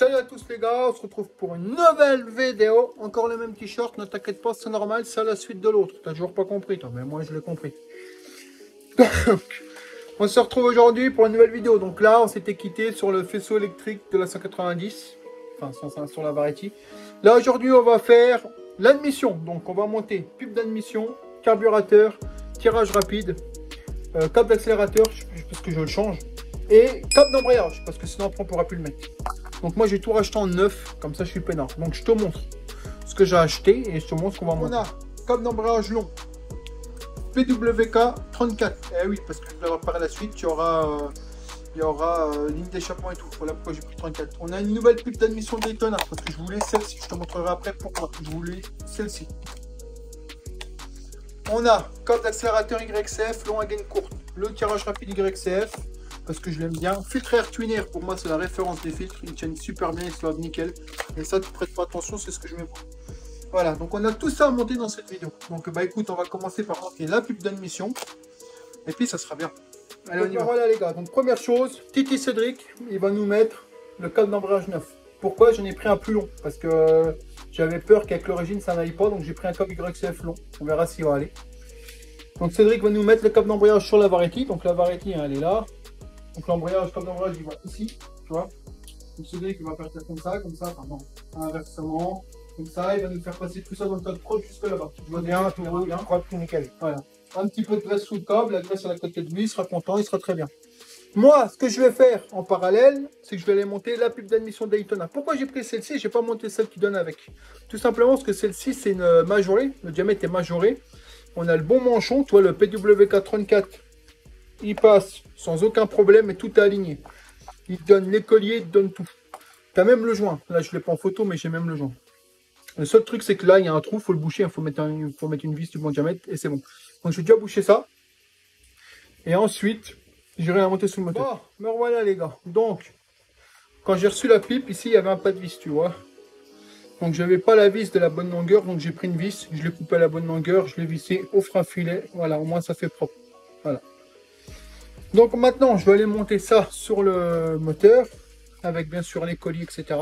Salut à tous les gars, on se retrouve pour une nouvelle vidéo. Encore le même t-shirt, ne t'inquiète pas, c'est normal, c'est à la suite de l'autre. T'as toujours pas compris toi, mais moi je l'ai compris. Donc, on se retrouve aujourd'hui pour une nouvelle vidéo. Donc là, on s'était quitté sur le faisceau électrique de la 190, enfin sur la Variety. Là aujourd'hui, on va faire l'admission. Donc on va monter pipe d'admission, carburateur, tirage rapide, câble d'accélérateur, parce que je le change, et câble d'embrayage, parce que sinon après on pourra plus le mettre. Donc moi j'ai tout racheté en neuf, comme ça je suis peinard. Donc je te montre ce que j'ai acheté et je te montre ce qu'on va monter. On a câble d'embrayage long, PWK 34. Eh oui, parce que je vais avoir par la suite, il y aura ligne d'échappement et tout. Voilà pourquoi j'ai pris 34. On a une nouvelle pipe d'admission Daytona, parce que je voulais celle-ci. Je te montrerai après pourquoi je voulais celle-ci. On a câble d'accélérateur YCF, long à gaine courte. Le tirage rapide YCF, parce que je l'aime bien. Filtre air twinner, pour moi c'est la référence des filtres. Ils tiennent super bien, ils se lavent nickel. Et ça, tu prêtes pas attention, c'est ce que je mets. Voilà, donc on a tout ça à monter dans cette vidéo. Donc bah écoute, on va commencer par monter la pipe d'admission. Et puis ça sera bien. Allez, on y va. Voilà les gars, donc première chose, Titi Cédric, il va nous mettre le câble d'embrayage neuf. Pourquoi? J'en ai pris un plus long, parce que j'avais peur qu'avec l'origine ça n'aille pas, donc j'ai pris un câble YCF long. On verra s'il va aller. Donc Cédric va nous mettre le câble d'embrayage sur la Variety. Donc la Variety, hein, elle est là. Donc l'embrayage, câble d'embrayage, il va ici, tu vois. Donc Cédric, il va partir comme ça, pardon, inversement, comme ça. Il va nous faire passer tout ça dans le code pro jusque là-bas. Tu vois bien, tout bien, propre, tout nickel. Voilà. Un petit peu de graisse sous le câble, la graisse à la côté de lui, il sera content, il sera très bien. Moi, ce que je vais faire en parallèle, c'est que je vais aller monter la pipe d'admission Daytona. Pourquoi j'ai pris celle-ci? J'ai pas monté celle qui donne avec. Tout simplement parce que celle-ci, c'est une majorée. Le diamètre est majoré. On a le bon manchon, tu vois, le PWK 34. Il passe sans aucun problème et tout est aligné. Il te donne les colliers, il te donne tout. Tu as même le joint. Là, je ne l'ai pas en photo, mais j'ai même le joint. Le seul truc, c'est que là, il y a un trou, il faut le boucher. Il faut mettre une vis du bon diamètre et c'est bon. Donc, je vais déjà boucher ça. Et ensuite, j'irai la monter sous le moteur. Bon, me voilà, les gars. Donc, quand j'ai reçu la pipe, ici, il y avait un pas de vis, tu vois. Donc, je n'avais pas la vis de la bonne longueur. Donc, j'ai pris une vis. Je l'ai coupé à la bonne longueur. Je l'ai vissé au frein filet. Voilà, au moins, ça fait propre. Voilà. Donc maintenant, je vais aller monter ça sur le moteur, avec bien sûr les colliers, etc.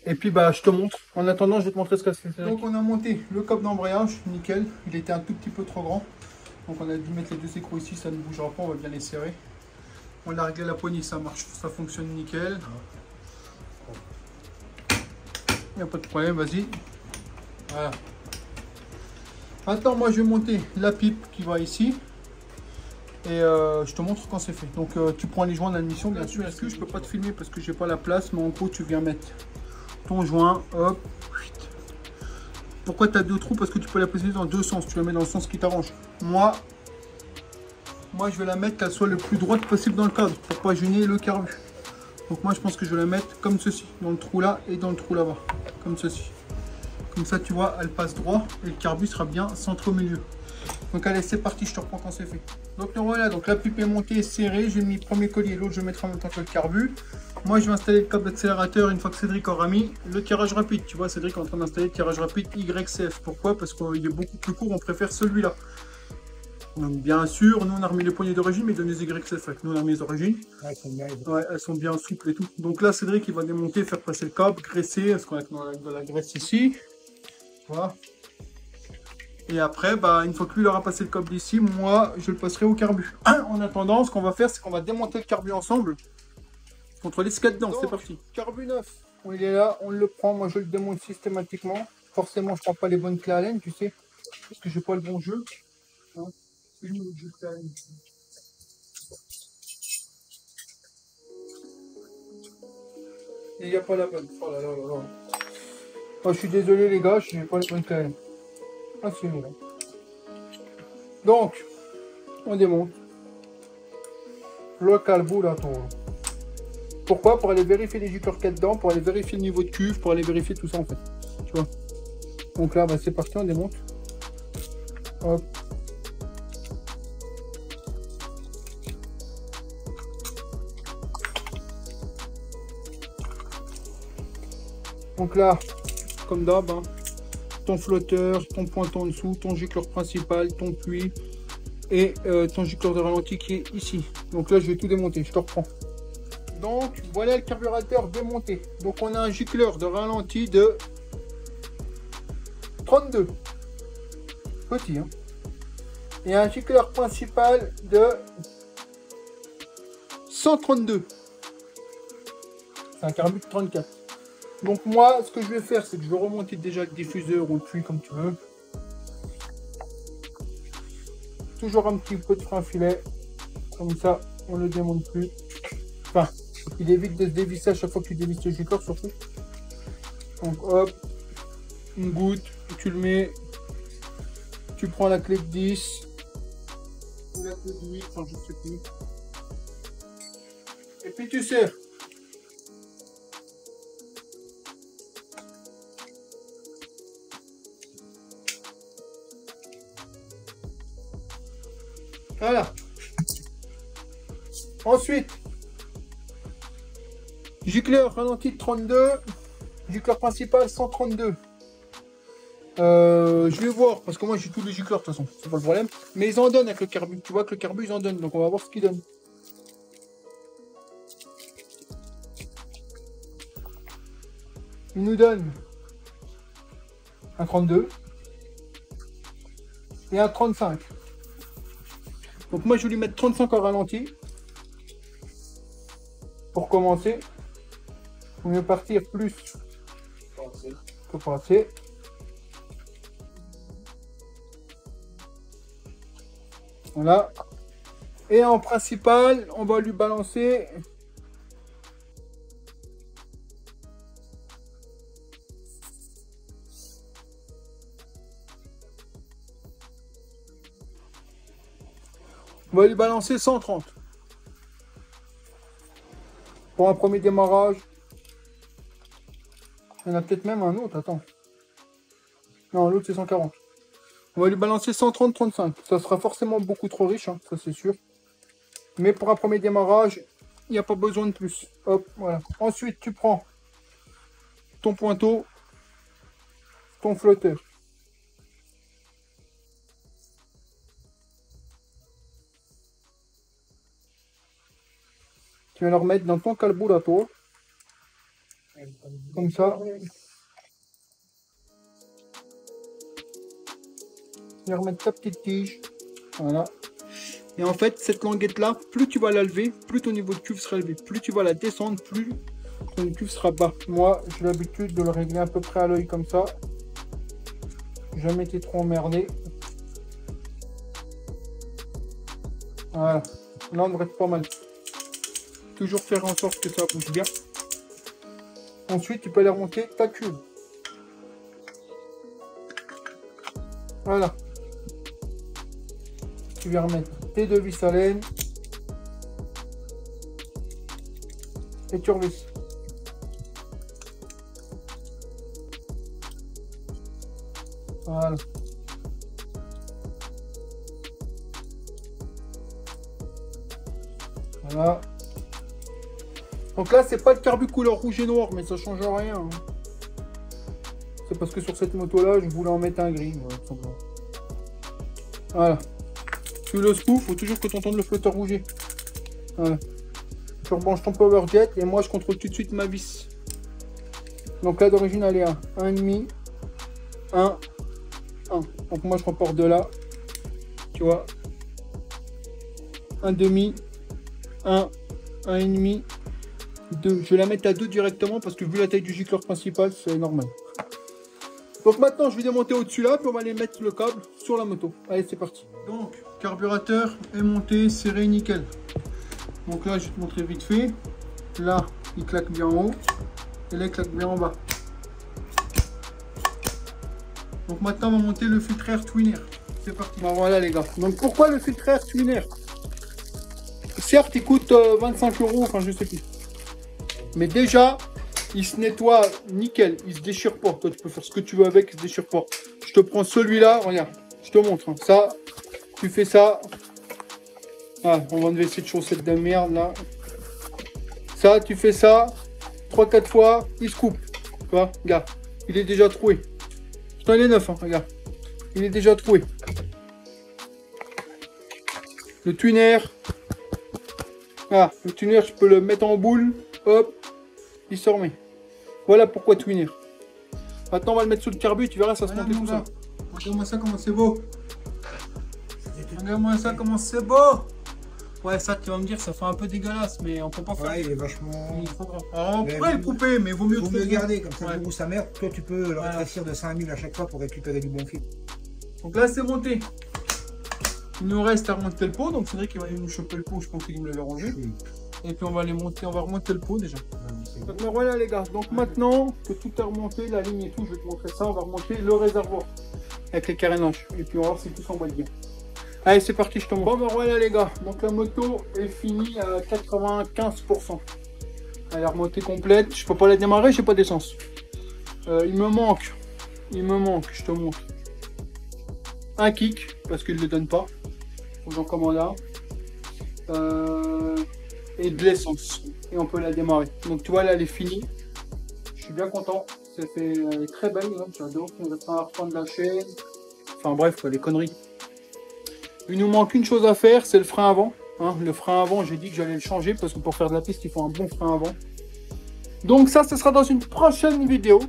Et puis bah je te montre. En attendant, je vais te montrer ce que c'est. Donc on a monté le câble d'embrayage, nickel. Il était un tout petit peu trop grand. Donc on a dû mettre les deux écrous ici, ça ne bougera pas, on va bien les serrer. On a réglé la poignée, ça marche, ça fonctionne nickel. Il n'y a pas de problème, vas-y. Voilà. Maintenant, moi je vais monter la pipe qui va ici. Et je te montre quand c'est fait. Donc tu prends les joints d'admission, bien sûr. Est-ce que je peux pas te filmer parce que j'ai pas la place, mais en gros tu viens mettre ton joint, hop. Pourquoi tu as deux trous? Parce que tu peux la positionner dans deux sens. Tu la mets dans le sens qui t'arrange. Moi je vais la mettre qu'elle soit le plus droite possible dans le cadre pour pas gêner le carbu. Donc moi je pense que je vais la mettre comme ceci, dans le trou là et dans le trou là-bas, comme ceci. Comme ça tu vois, elle passe droit et le carbu sera bien centré au milieu. Donc allez, c'est parti, je te reprends quand c'est fait. Donc voilà, donc la pipe est montée, serrée, j'ai mis le premier collier, l'autre je mettrai en même temps que le carbu. Moi je vais installer le câble d'accélérateur une fois que Cédric aura mis le tirage rapide. Tu vois, Cédric est en train d'installer le tirage rapide YCF. Pourquoi? Parce qu'il est beaucoup plus court, on préfère celui-là. Donc bien sûr, nous on a remis les poignées d'origine, mais donne les YCF avec nous on a remis les origines. Ouais, elles sont bien souples et tout. Donc là Cédric il va démonter, faire passer le câble, graisser, parce qu'on a de la graisse ici. Voilà. Et après, bah, une fois que lui il aura passé le câble d'ici, moi je le passerai au carbu. En attendant, ce qu'on va faire, c'est qu'on va démonter le carbu ensemble. Contrôler ce qu'il y a dedans, c'est parti. Carbu neuf, il est là, on le prend, moi je le démonte systématiquement. Forcément, je prends pas les bonnes clés à laine, tu sais, parce que j'ai pas le bon jeu. Hein, et il n'y a pas la bonne. Oh là là là là. Oh, je suis désolé les gars, je n'ai pas les bonnes clés à laine. Ah, c'est là. Donc, on démonte le carburateur. Pourquoi? Pour aller vérifier les jupeurs qu'il y a dedans, pour aller vérifier le niveau de cuve, pour aller vérifier tout ça en fait. Tu vois. Donc là, bah, c'est parti, on démonte. Hop. Donc là, comme d'hab, hein, ton flotteur, ton pointeur en dessous, ton gicleur principal, ton puits et ton gicleur de ralenti qui est ici. Donc là, je vais tout démonter, je te reprends. Donc voilà le carburateur démonté. Donc on a un gicleur de ralenti de 32. Petit, hein. Et un gicleur principal de 132. C'est un carbu de 34. Donc moi, ce que je vais faire, c'est que je vais remonter déjà le diffuseur ou le puits comme tu veux. Toujours un petit peu de frein filet. Comme ça, on ne le démonte plus. Enfin, il évite de se dévisser à chaque fois que tu dévisses le gicleur surtout. Donc hop, une goutte, tu le mets. Tu prends la clé de 10. Ou la clé de 8, enfin je sais plus. Et puis tu serres. Voilà. Ensuite, gicleur ralenti de 32, gicleur principal 132. Je vais voir, parce que moi j'ai tous les gicleurs de toute façon, c'est pas le problème. Mais ils en donnent avec le carbu, tu vois que le carbu ils en donnent, donc on va voir ce qu'ils donnent. Ils nous donnent un 32 et un 35. Donc moi je vais lui mettre 35 en ralenti. Pour commencer, il faut mieux partir plus que passer. Voilà. Et en principal, on va lui balancer on va lui balancer 130. Pour un premier démarrage. Il y en a peut-être même un autre, attends. Non, l'autre c'est 140. On va lui balancer 130-35. Ça sera forcément beaucoup trop riche, hein, ça c'est sûr. Mais pour un premier démarrage, il n'y a pas besoin de plus. Hop, voilà. Ensuite, tu prends ton pointeau, ton flotteur. Tu vas le remettre dans ton carburateur. Comme ça. Tu vas remettre ta petite tige. Voilà. Et en fait, cette languette là, plus tu vas la lever, plus ton niveau de cuve sera élevé. Plus tu vas la descendre, plus ton cuve sera bas. Moi, j'ai l'habitude de le régler à peu près à l'œil comme ça. Jamais été trop emmerdé. Voilà. Là, on devrait être pas mal. Toujours faire en sorte que ça bouge bien. Ensuite, tu peux aller remonter ta cuve. Voilà. Tu vas remettre tes deux vis à laine. Et tu revisses. Voilà. Voilà. Donc là, c'est pas le carbu couleur rouge et noir, mais ça change rien. Hein. C'est parce que sur cette moto-là, je voulais en mettre un gris. Voilà. Tu le secoues, il faut toujours que tu entendes le flotteur bouger. Voilà. Tu rebranches ton power jet et moi, je contrôle tout de suite ma vis. Donc là, d'origine, elle est à 1,5, 1, 1. Donc moi, je reporte de là. Tu vois. 1,5, 1, 1,5. 2. Je vais la mettre à 2 directement parce que vu la taille du gicleur principal, c'est normal. Donc maintenant, je vais démonter au-dessus là, puis on va aller mettre le câble sur la moto. Allez, c'est parti. Donc, carburateur est monté, serré, nickel. Donc là, je vais te montrer vite fait. Là, il claque bien en haut. Et là, il claque bien en bas. Donc maintenant, on va monter le filtre air twin air. C'est parti. Ben voilà les gars. Donc pourquoi le filtre air twin air? Certes, il coûte 25 €, enfin je sais plus. Mais déjà, il se nettoie nickel, il se déchire pas. Toi, tu peux faire ce que tu veux avec, il se déchire pas. Je te prends celui-là, regarde, je te montre. Hein. Ça, tu fais ça. Ah, on va enlever cette chaussette de merde là. Ça, tu fais ça 3-4 fois, il se coupe. Tu vois, regarde, il est déjà troué. Putain, il est neuf, hein, regarde. Il est déjà troué. Le twin air, Ah, le tuner, je peux le mettre en boule, hop, il se remet. Voilà pourquoi tuner. Maintenant, on va le mettre sous le carbu, tu verras, ça se monte tout ça. Regarde-moi ça, comment c'est beau. Regarde-moi ça, comment c'est beau. Ouais, ça, tu vas me dire, ça fait un peu dégueulasse, mais on peut pas faire. Ouais, il est vachement. Alors, on pourrait le couper, mais vaut mieux le garder, comme ça, ouais. Où sa mère, toi, tu peux le rétrécir de 5000 à chaque fois pour récupérer du bon fil. Donc là, c'est monté. Il nous reste à remonter le pot, donc c'est vrai qu'il va nous choper le pot, je pense qu'il me l'avait rangé. Oui. Et puis on va les monter, on va remonter le pot déjà. Donc voilà les gars, donc maintenant que tout est remonté, la ligne et tout, je vais te montrer ça, on va remonter le réservoir avec les carénages. Et puis on va voir si tout s'emboîte bien. Allez, c'est parti, je te montre. Bon, ben voilà les gars, donc la moto est finie à 95%. Elle est remontée complète, je peux pas la démarrer, j'ai pas d'essence. Il me manque, je te montre. Un kick, parce qu'il ne le donne pas. J'en commande un. Et de l'essence. Et on peut la démarrer. Donc tu vois là, elle est finie. Je suis bien content. Elle est très belle, hein. J'adore. On va faire un reprendre la chaîne. Enfin bref, quoi, les conneries. Il nous manque une chose à faire, c'est le frein avant. Hein, le frein avant, j'ai dit que j'allais le changer parce que pour faire de la piste, il faut un bon frein avant. Donc ça, ce sera dans une prochaine vidéo.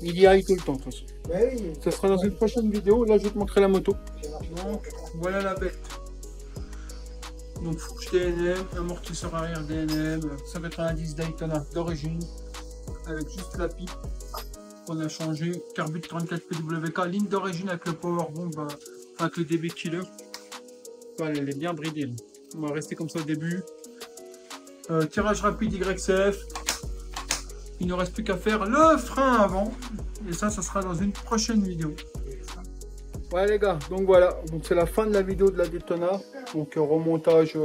Il y aille tout le temps, de toute façon. Oui. Ce sera dans une prochaine vidéo. Là, je vais te montrer la moto. Donc, voilà la bête. Donc, fourche DNM, amortisseur arrière DNM, 190 Daytona d'origine, avec juste la pipe qu'on a changé. Carbu de 34 PWK, ligne d'origine avec le powerbomb, avec le DB killer. Voilà, elle est bien bridée. Là. On va rester comme ça au début. Tirage rapide YCF. Il ne reste plus qu'à faire le frein avant. Et ça sera dans une prochaine vidéo. Ouais les gars, donc voilà. Donc c'est la fin de la vidéo de la Daytona. Donc remontage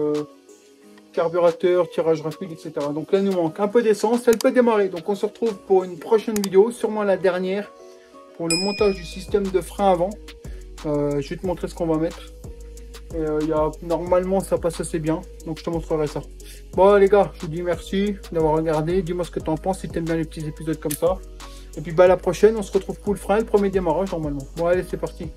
carburateur, tirage rapide, etc. Donc là il nous manque un peu d'essence. Elle peut démarrer. Donc on se retrouve pour une prochaine vidéo. Sûrement la dernière. Pour le montage du système de frein avant. Je vais te montrer ce qu'on va mettre. Et normalement ça passe assez bien. Donc je te montrerai ça. Bon les gars, je vous dis merci d'avoir regardé. Dis-moi ce que tu en penses si tu aimes bien les petits épisodes comme ça. Et puis la prochaine, on se retrouve pour le frein, le premier démarrage normalement. Bon allez, c'est parti.